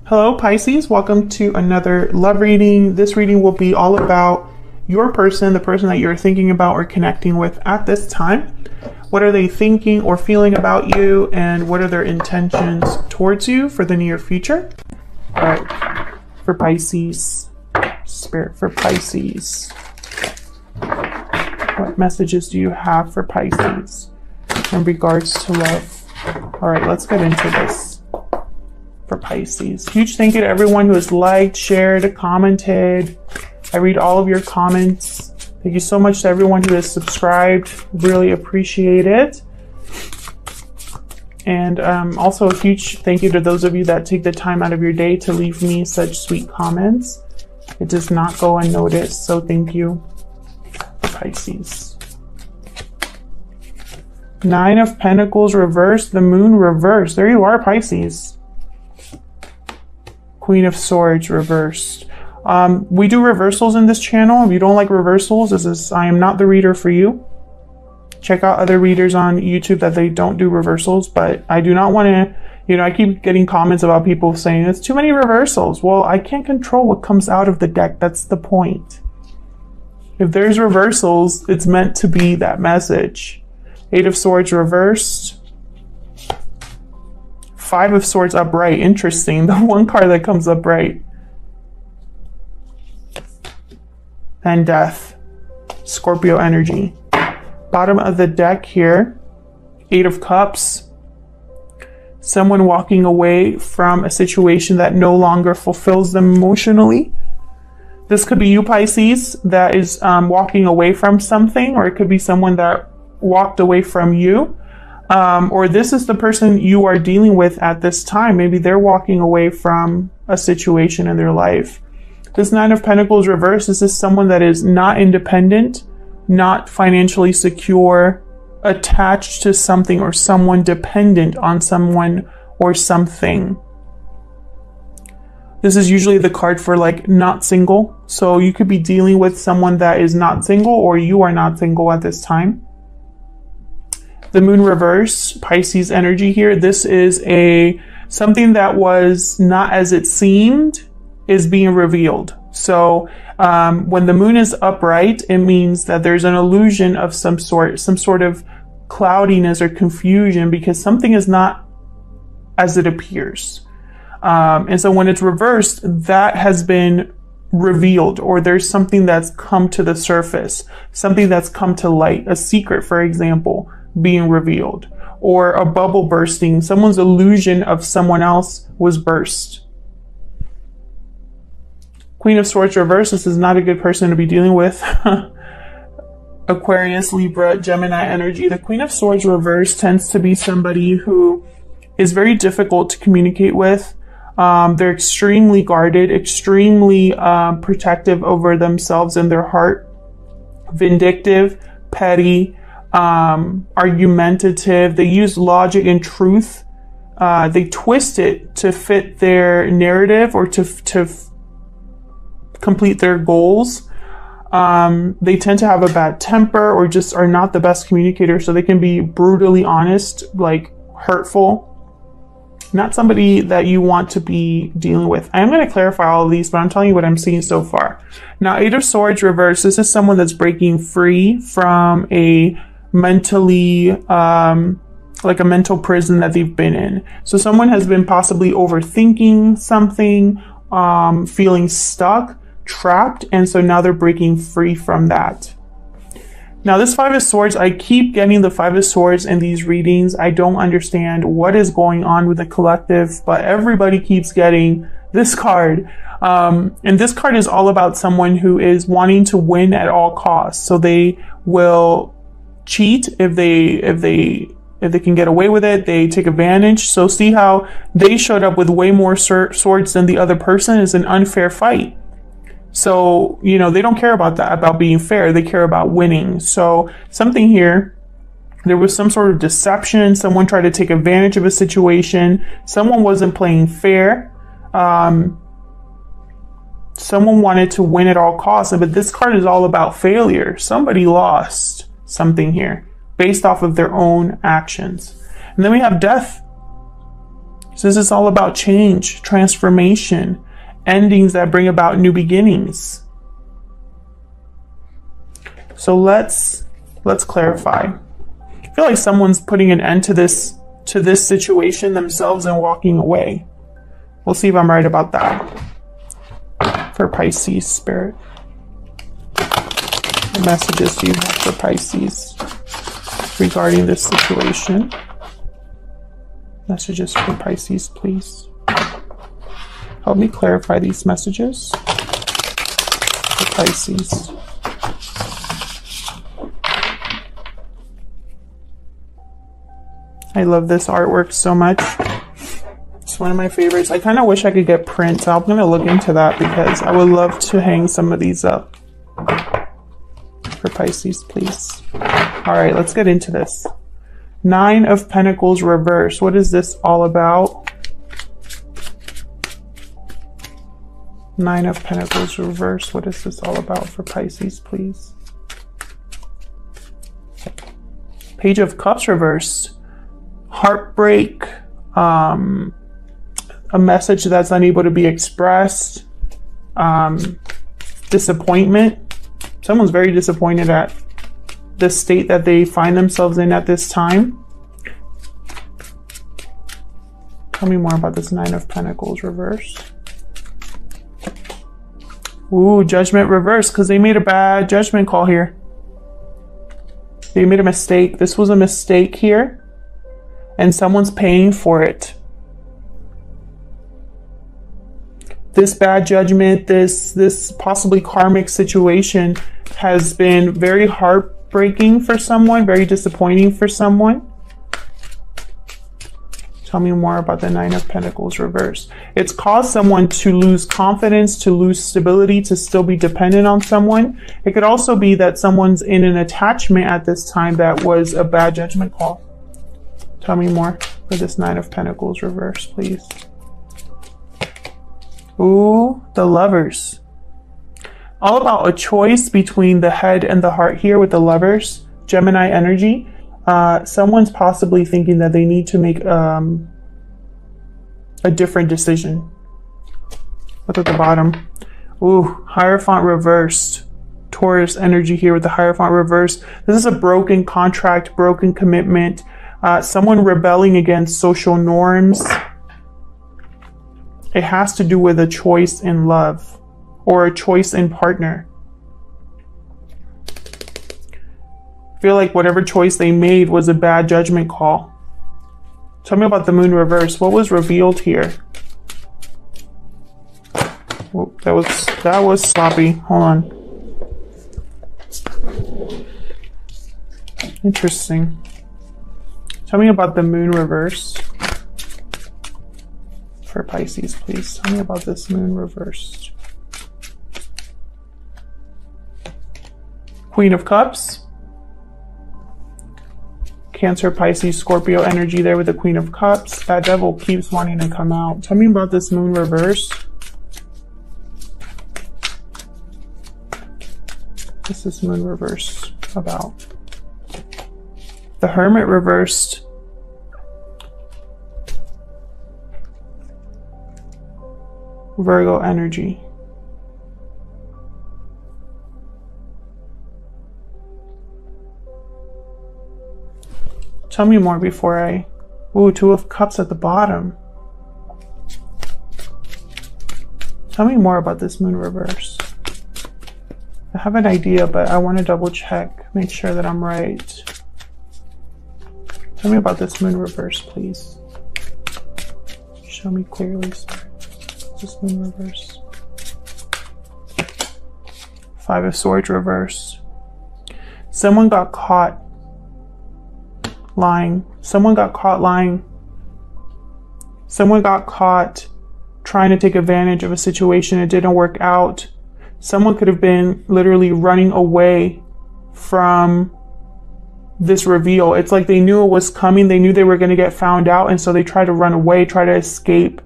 Hello Pisces, welcome to another love reading. This reading will be all about your person, the person that you're thinking about or connecting with at this time. What are they thinking or feeling about you, and what are their intentions towards you for the near future? All right, for Pisces, Spirit for Pisces. What messages do you have for Pisces in regards to love? All right, let's get into this. For Pisces, huge thank you to everyone who has liked, shared, commented. I read all of your comments. Thank you so much to everyone who has subscribed. Really appreciate it. And also a huge thank you to those of you that take the time out of your day to leave me such sweet comments. It does not go unnoticed, so thank you, Pisces. Nine of Pentacles reversed, the Moon reversed. There you are, Pisces. Queen of Swords reversed. We do reversals in this channel. If you don't like reversals, I am not the reader for you. Check out other readers on YouTube that they don't do reversals, but I do not want to, I keep getting comments about people saying it's too many reversals. Well, I can't control what comes out of the deck. That's the point. If there's reversals, it's meant to be that message. Eight of Swords reversed. Five of Swords upright. Interesting. The one card that comes upright. And Death. Scorpio energy. Bottom of the deck here. Eight of Cups. Someone walking away from a situation that no longer fulfills them emotionally. This could be you, Pisces, that is walking away from something, or it could be someone that walked away from you. Or this is the person you are dealing with at this time. Maybe they're walking away from a situation in their life. This Nine of Pentacles reversed. This is someone that is not independent, not financially secure, attached to something or someone, dependent on someone or something. This is usually the card for like not single. So you could be dealing with someone that is not single, or you are not single at this time. The Moon reverse, Pisces energy here. This is something that was not as it seemed is being revealed. So when the Moon is upright, it means that there's an illusion of some sort of cloudiness or confusion, because something is not as it appears. And so when it's reversed, that has been revealed, or there's something that's come to the surface, something that's come to light, a secret, for example, being revealed, or a bubble bursting. Someone's illusion of someone else was burst. Queen of Swords reverse. This is not a good person to be dealing with. Aquarius, Libra, Gemini energy. The Queen of Swords reverse tends to be somebody who is very difficult to communicate with. They're extremely guarded, extremely protective over themselves and their heart, vindictive, petty, argumentative. They use logic and truth. They twist it to fit their narrative or to complete their goals. They tend to have a bad temper, or just are not the best communicators, so they can be brutally honest, like hurtful. Not somebody that you want to be dealing with. I'm going to clarify all of these, but I'm telling you what I'm seeing so far. Now, Eight of Swords reverse. This is someone that's breaking free from a mentally, like a mental prison that they've been in. So someone has been possibly overthinking something, feeling stuck, trapped, and so now they're breaking free from that. Now, this Five of Swords, I keep getting the Five of Swords in these readings. I don't understand what is going on with the collective, but everybody keeps getting this card. And this card is all about someone who is wanting to win at all costs. So they will cheat if they can get away with it. They take advantage. So see how they showed up with way more swords than the other person. Is an unfair fight. So, they don't care about that, about being fair. They care about winning. So something here, there was some sort of deception. Someone tried to take advantage of a situation. Someone wasn't playing fair. Someone wanted to win at all costs. But this card is all about failure. Somebody lost something here based off of their own actions. And then we have Death. So this is all about change, transformation, endings that bring about new beginnings. So let's clarify. I feel like someone's putting an end to this situation themselves and walking away. We'll see if I'm right about that. For Pisces spirit. What messages do you have for Pisces regarding this situation? Messages for Pisces, please. Help me clarify these messages for Pisces. I love this artwork so much. It's one of my favorites. I kind of wish I could get prints. I'm going to look into that because I would love to hang some of these up. For Pisces, please. All right, let's get into this. 9 of Pentacles reverse. What is this all about? 9 of Pentacles reverse. What is this all about for Pisces, please? Page of Cups reverse. Heartbreak. A message that's unable to be expressed. Disappointment. Someone's very disappointed at the state that they find themselves in at this time. Tell me more about this 9 of Pentacles reverse. Ooh, Judgment reverse, because they made a bad judgment call here. They made a mistake. This was a mistake here, and someone's paying for it. This bad judgment, this possibly karmic situation has been very heartbreaking for someone, very disappointing for someone. Tell me more about the 9 of Pentacles reverse. It's caused someone to lose confidence, to lose stability, to still be dependent on someone. It could also be that someone's in an attachment at this time that was a bad judgment call. Tell me more for this 9 of Pentacles reverse, please. Ooh, the Lovers. All about a choice between the head and the heart here with the Lovers. Gemini energy. Someone's possibly thinking that they need to make a different decision. Look at the bottom. Ooh, Hierophant reversed. Taurus energy here with the Hierophant reversed. This is a broken contract, broken commitment. Someone rebelling against social norms. It has to do with a choice in love or a choice in partner. I feel like whatever choice they made was a bad judgment call. Tell me about the Moon reverse. What was revealed here? Oh, that was sloppy. Hold on. Interesting. Tell me about the Moon reverse. For Pisces, please. Tell me about this Moon reversed. Queen of Cups. Cancer, Pisces, Scorpio energy there with the Queen of Cups. That devil keeps wanting to come out. Tell me about this Moon reverse. What's this Moon reverse about? The Hermit reversed. Virgo energy. Tell me more before I... Ooh, 2 of Cups at the bottom. Tell me more about this Moon reverse. I have an idea, but I want to double check, make sure that I'm right. Tell me about this Moon reverse, please. Show me clearly, sir. This Moon reverse. 5 of Swords reverse. Someone got caught lying. Someone got caught lying. Someone got caught trying to take advantage of a situation. It didn't work out. Someone could have been literally running away from this reveal. It's like they knew it was coming. They knew they were going to get found out, and so they tried to run away, try to escape.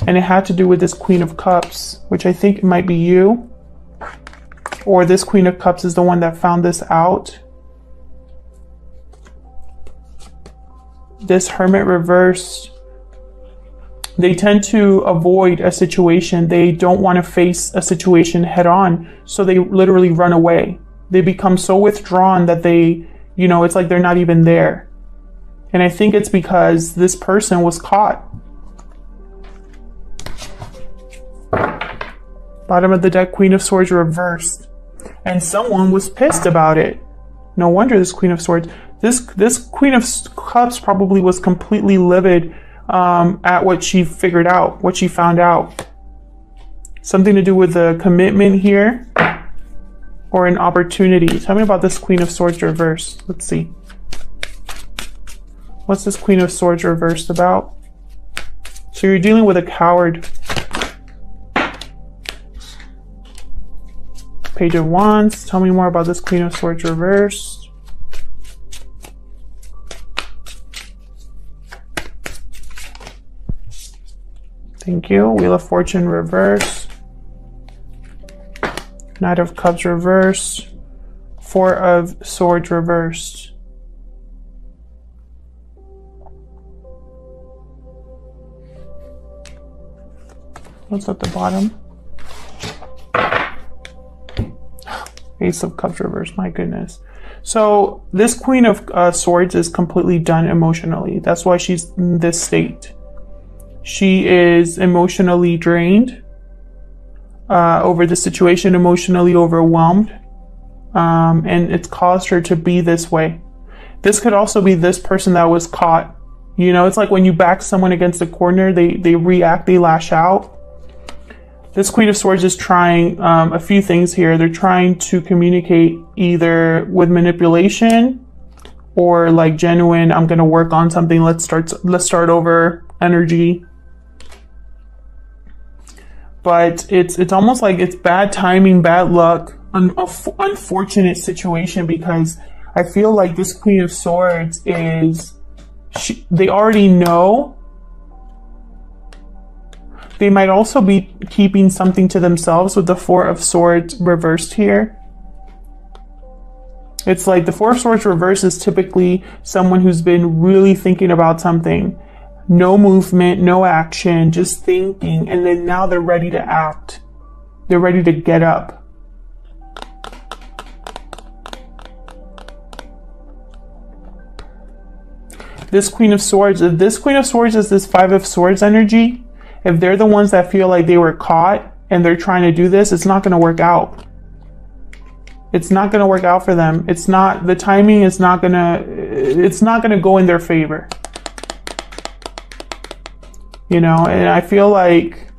And it had to do with this Queen of Cups, which I think might be you. Or this Queen of Cups is the one that found this out. This Hermit reversed. They tend to avoid a situation. They don't want to face a situation head on. So they literally run away. They become so withdrawn that they, you know, it's like they're not even there. And I think it's because this person was caught. Bottom of the deck, Queen of Swords reversed. And someone was pissed about it. No wonder this Queen of Swords. This Queen of Cups probably was completely livid at what she figured out, what she found out. Something to do with the commitment here or an opportunity. Tell me about this Queen of Swords reversed. Let's see. What's this Queen of Swords reversed about? So you're dealing with a coward. Page of Wands. Tell me more about this Queen of Swords reversed. Thank you. Wheel of Fortune reverse. Knight of Cups reverse. Four of Swords reversed. What's at the bottom? Ace of Cups reversed. My goodness. So this Queen of Swords is completely done emotionally. That's why she's in this state. She is emotionally drained over the situation, emotionally overwhelmed, and it's caused her to be this way. This could also be this person that was caught. You know, it's like when you back someone against a corner, they react, they lash out. This Queen of Swords is trying a few things here. They're trying to communicate either with manipulation or like genuine, I'm going to work on something. Let's start over energy. But it's almost like it's bad timing, bad luck, unfortunate situation, because I feel like this Queen of Swords is, they already know. They might also be keeping something to themselves with the Four of Swords reversed here. It's like the Four of Swords reversed is typically someone who's been really thinking about something. No movement, no action, just thinking, and then now they're ready to act. They're ready to get up. This Queen of Swords, if this Queen of Swords is this Five of Swords energy, if they're the ones that feel like they were caught and they're trying to do this, it's not going to work out. It's not going to work out for them. It's not, the timing is not going to, it's not going to go in their favor. You know, and I feel like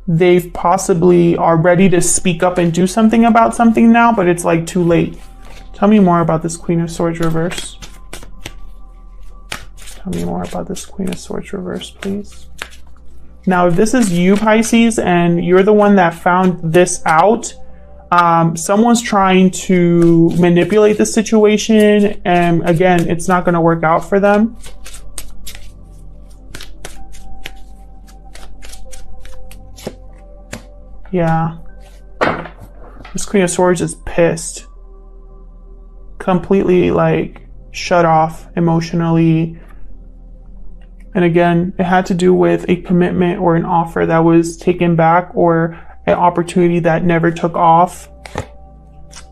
they possibly are ready to speak up and do something about something now, but it's like too late. Tell me more about this Queen of Swords reverse. Tell me more about this Queen of Swords reverse, please. Now, if this is you, Pisces, and you're the one that found this out, someone's trying to manipulate the situation, and again, it's not going to work out for them. Yeah. This Queen of Swords is pissed. Completely like shut off emotionally. And again, it had to do with a commitment or an offer that was taken back or an opportunity that never took off.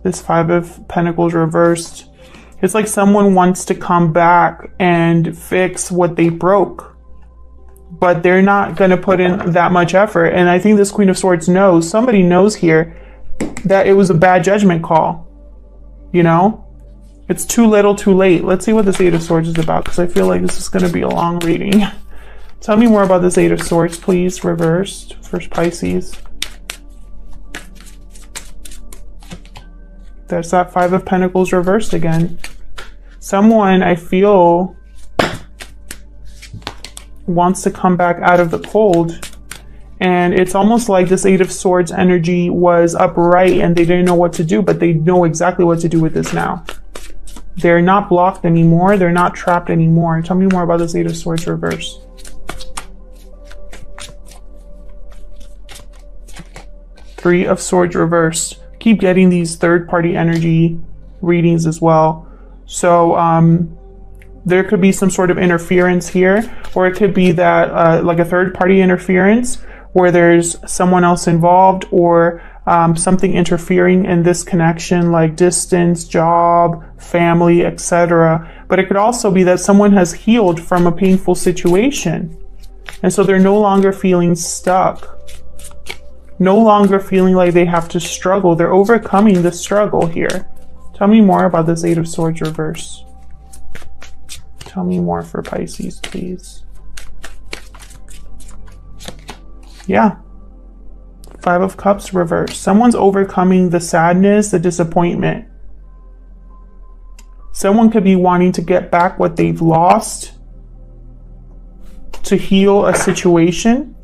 This Five of Pentacles reversed. It's like someone wants to come back and fix what they broke, but they're not going to put in that much effort. And I think this Queen of Swords knows, somebody knows here, that it was a bad judgment call. You know? It's too little, too late. Let's see what this Eight of Swords is about, because I feel like this is going to be a long reading. Tell me more about this Eight of Swords, please, reversed for Pisces. There's that Five of Pentacles reversed again. Someone, I feel, wants to come back out of the cold, and it's almost like this Eight of Swords energy was upright and they didn't know what to do, but they know exactly what to do with this now. They're not blocked anymore. They're not trapped anymore. Tell me more about this Eight of Swords reverse. Three of Swords reversed. Keep getting these third-party energy readings as well. So There could be some sort of interference here, or it could be that like a third party interference where there's someone else involved, or something interfering in this connection, like distance, job, family, etc. But it could also be that someone has healed from a painful situation. And so they're no longer feeling stuck, no longer feeling like they have to struggle. They're overcoming the struggle here. Tell me more about this Eight of Swords reverse. Tell me more for Pisces, please. Yeah. Five of Cups reverse. Someone's overcoming the sadness, the disappointment. Someone could be wanting to get back what they've lost, to heal a situation,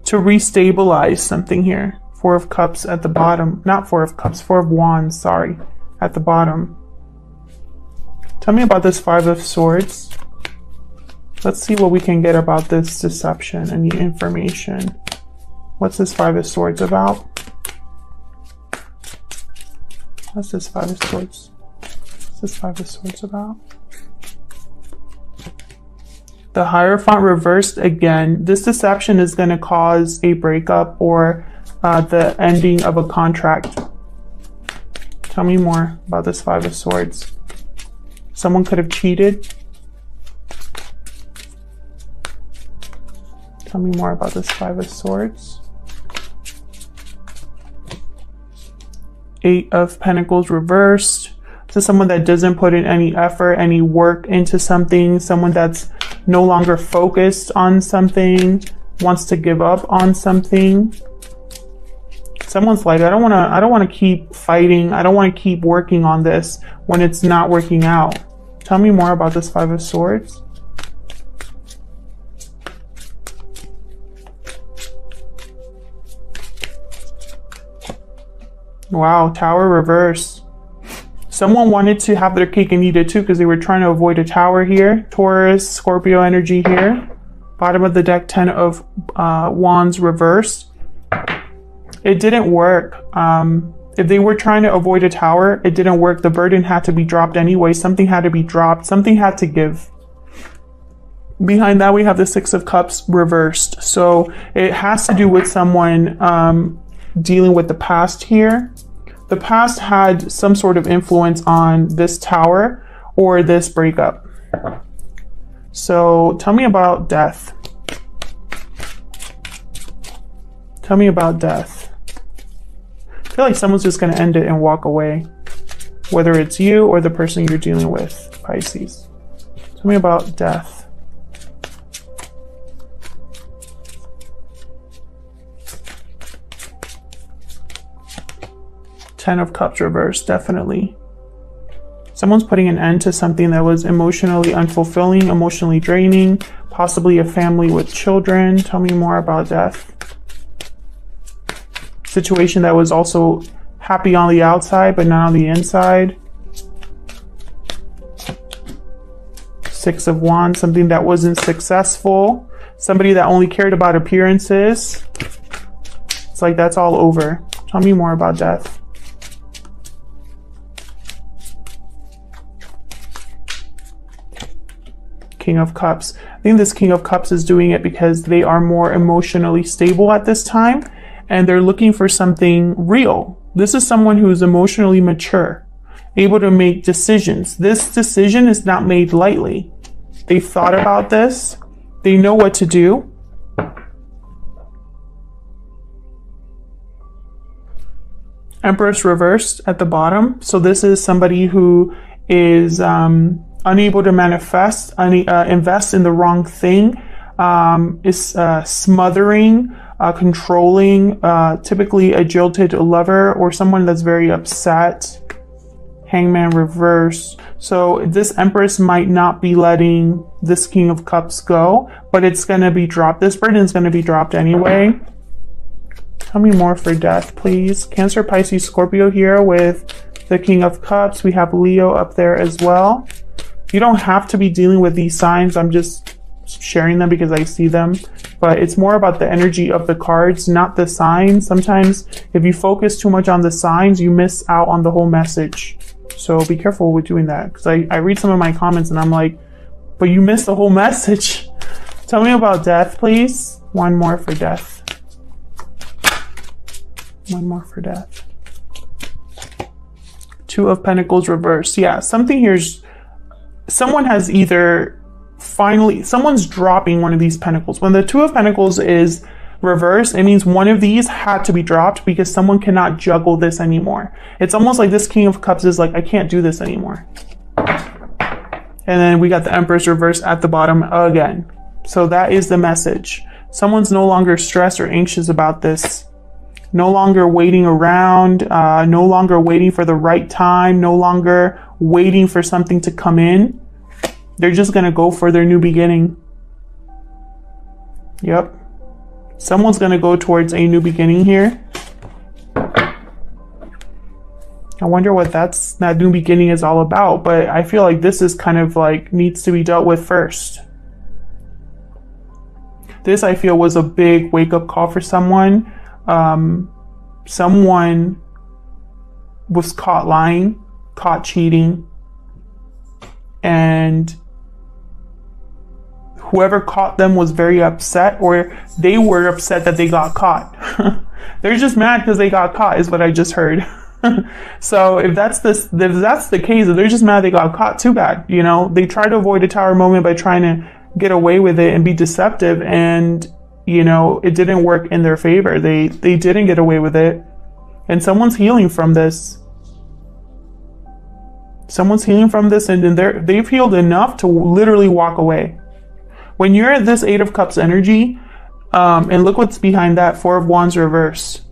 to restabilize something here. Four of Cups at the bottom. Not Four of Cups, Four of Wands, sorry, at the bottom. Tell me about this Five of Swords. Let's see what we can get about this deception and the information. What's this Five of Swords about? What's this Five of Swords? What's this Five of Swords about? The Hierophant reversed again. This deception is going to cause a breakup or the ending of a contract. Tell me more about this Five of Swords. Someone could have cheated. Tell me more about this Five of Swords. Eight of Pentacles reversed. This is someone that doesn't put in any effort, any work into something. Someone that's no longer focused on something, wants to give up on something. Someone's like, I don't want to keep fighting. I don't want to keep working on this when it's not working out. Tell me more about this Five of Swords. Wow, Tower reverse. Someone wanted to have their cake and eat it too because they were trying to avoid a tower here. Taurus, Scorpio energy here. Bottom of the deck, 10 of Wands reversed. It didn't work. If they were trying to avoid a tower, it didn't work. The burden had to be dropped anyway. Something had to be dropped. Something had to give. Behind that, we have the Six of Cups reversed. So it has to do with someone dealing with the past here. The past had some sort of influence on this tower or this breakup. So tell me about death. Tell me about death. I feel like someone's just going to end it and walk away, whether it's you or the person you're dealing with, Pisces. Tell me about death. Ten of Cups reversed, definitely. Someone's putting an end to something that was emotionally unfulfilling, emotionally draining, possibly a family with children. Tell me more about death. Situation that was also happy on the outside, but not on the inside. Six of Wands, something that wasn't successful. Somebody that only cared about appearances. It's like that's all over. Tell me more about death. King of Cups. I think this King of Cups is doing it because they are more emotionally stable at this time and they're looking for something real. This is someone who is emotionally mature, able to make decisions. This decision is not made lightly. They've thought about this. They know what to do. Empress reversed at the bottom. So this is somebody who is unable to manifest, invest in the wrong thing, is smothering, controlling, typically a jilted lover or someone that's very upset. Hangman reverse. So this Empress might not be letting this King of Cups go, but it's going to be dropped. This burden is going to be dropped anyway. Tell me more for death, please. Cancer, Pisces, Scorpio here with the King of Cups. We have Leo up there as well. You don't have to be dealing with these signs. I'm just sharing them because I see them. But it's more about the energy of the cards, not the signs. Sometimes if you focus too much on the signs, you miss out on the whole message. So be careful with doing that. Because I read some of my comments and I'm like, but you missed the whole message. Tell me about death, please. One more for death. One more for death. Two of Pentacles reversed. Yeah, something here's, someone has either finally, someone's dropping one of these pentacles. When the Two of Pentacles is reversed, it means one of these had to be dropped because someone cannot juggle this anymore. It's almost like this King of Cups is like, I can't do this anymore. And then we got the Empress reversed at the bottom again. So that is the message. Someone's no longer stressed or anxious about this. No longer waiting around, no longer waiting for the right time, no longer waiting for something to come in. They're just going to go for their new beginning. Yep. Someone's going to go towards a new beginning here. I wonder what that new beginning is all about, but I feel like this is kind of like needs to be dealt with first. This, I feel, was a big wake-up call for someone. Someone was caught lying, caught cheating, and whoever caught them was very upset, or they were upset that they got caught. They're just mad because they got caught, is what I just heard. So if that's the case, if they're just mad they got caught, too bad. You know, they tried to avoid a tower moment by trying to get away with it and be deceptive, and you know, it didn't work in their favor. They didn't get away with it. And someone's healing from this. Someone's healing from this, and they've healed enough to literally walk away. When you're at this Eight of Cups energy, and look what's behind that, Four of Wands reversed.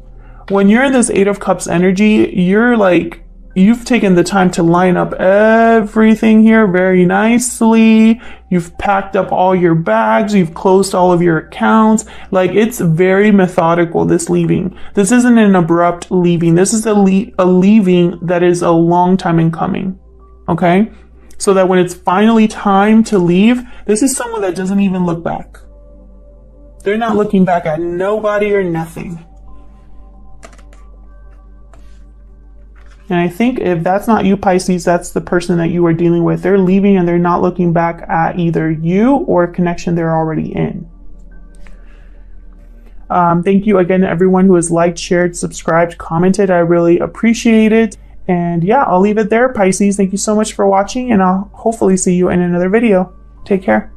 When you're in this Eight of Cups energy, you're like, you've taken the time to line up everything here very nicely. You've packed up all your bags. You've closed all of your accounts. Like, it's very methodical, this leaving. This isn't an abrupt leaving. This is a leaving that is a long time in coming. Okay? So that when it's finally time to leave, this is someone that doesn't even look back. They're not looking back at nobody or nothing. And I think if that's not you, Pisces, that's the person that you are dealing with. They're leaving and they're not looking back at either you or a connection they're already in. Thank you again to everyone who has liked, shared, subscribed, commented. I really appreciate it. And yeah, I'll leave it there, Pisces. Thank you so much for watching, and I'll hopefully see you in another video. Take care.